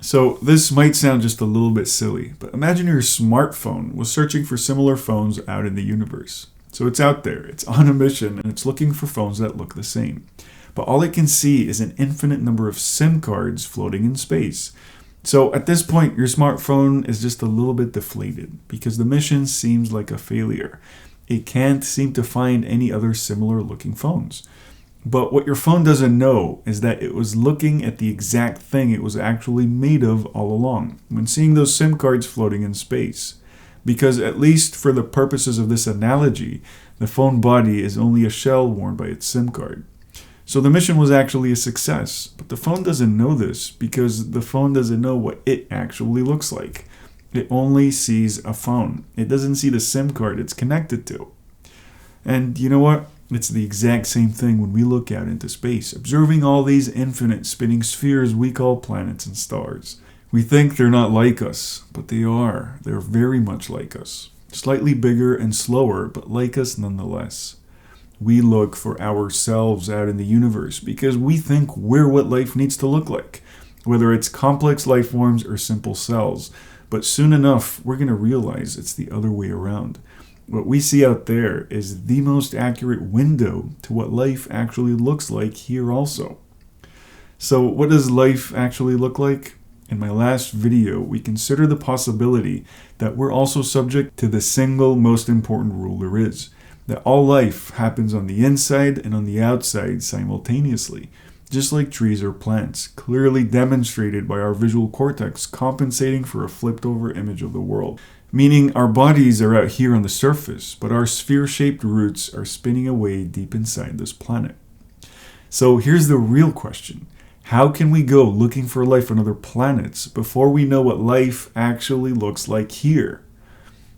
So this might sound just a little bit silly, but imagine your smartphone was searching for similar phones out in the universe. So it's out there, it's on a mission, and it's looking for phones that look the same. But all it can see is an infinite number of SIM cards floating in space. So at this point, your smartphone is just a little bit deflated because the mission seems like a failure. It can't seem to find any other similar looking phones. But what your phone doesn't know is that it was looking at the exact thing it was actually made of all along when seeing those SIM cards floating in space. Because at least for the purposes of this analogy, the phone body is only a shell worn by its SIM card. So the mission was actually a success, but the phone doesn't know this because the phone doesn't know what it actually looks like. It only sees a phone. It doesn't see the SIM card it's connected to. And you know what? It's the exact same thing when we look out into space, observing all these infinite spinning spheres we call planets and stars. We think they're not like us, but they are. They're very much like us. Slightly bigger and slower, but like us nonetheless. We look for ourselves out in the universe because we think we're what life needs to look like, whether it's complex life forms or simple cells. But soon enough, we're going to realize it's the other way around. What we see out there is the most accurate window to what life actually looks like here also. So what does life actually look like? In my last video, we consider the possibility that we're also subject to the single most important rule there is, that all life happens on the inside and on the outside simultaneously, just like trees or plants, clearly demonstrated by our visual cortex compensating for a flipped over image of the world. Meaning our bodies are out here on the surface, but our sphere-shaped roots are spinning away deep inside this planet. So here's the real question. How can we go looking for life on other planets before we know what life actually looks like here?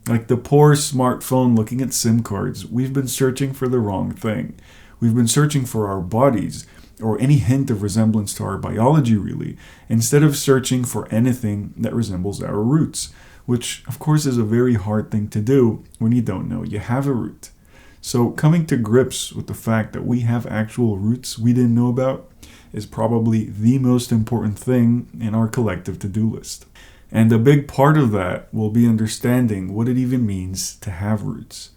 Like the poor smartphone looking at SIM cards, we've been searching for the wrong thing. We've been searching for our bodies, or any hint of resemblance to our biology really, instead of searching for anything that resembles our roots, which of course is a very hard thing to do when you don't know you have a root. So coming to grips with the fact that we have actual roots we didn't know about is probably the most important thing in our collective to-do list. And a big part of that will be understanding what it even means to have roots.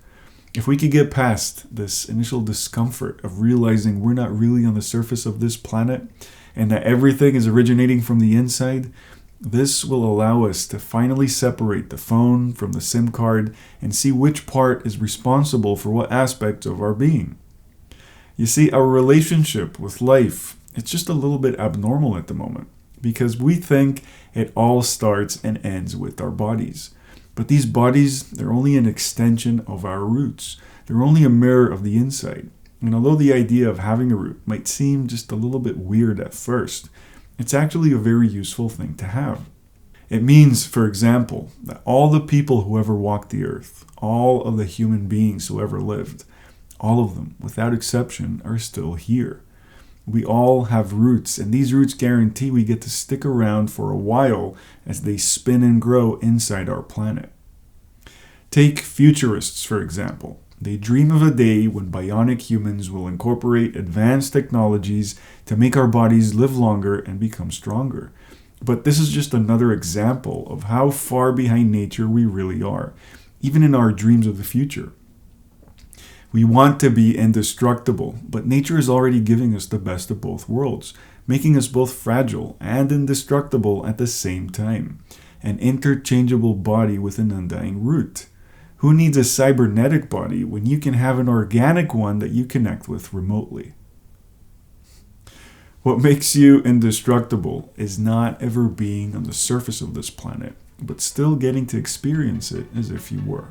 If we could get past this initial discomfort of realizing we're not really on the surface of this planet and that everything is originating from the inside, this will allow us to finally separate the phone from the SIM card and see which part is responsible for what aspect of our being. You see, our relationship with life, it's just a little bit abnormal at the moment because we think it all starts and ends with our bodies. But these bodies, they're only an extension of our roots. They're only a mirror of the inside. And although the idea of having a root might seem just a little bit weird at first, it's actually a very useful thing to have. It means, for example, that all the people who ever walked the earth, all of the human beings who ever lived, all of them, without exception, are still here. We all have roots, and these roots guarantee we get to stick around for a while as they spin and grow inside our planet. Take futurists, for example. They dream of a day when bionic humans will incorporate advanced technologies to make our bodies live longer and become stronger. But this is just another example of how far behind nature we really are, even in our dreams of the future. We want to be indestructible, but nature is already giving us the best of both worlds, making us both fragile and indestructible at the same time. An interchangeable body with an undying root. Who needs a cybernetic body when you can have an organic one that you connect with remotely? What makes you indestructible is not ever being on the surface of this planet, but still getting to experience it as if you were.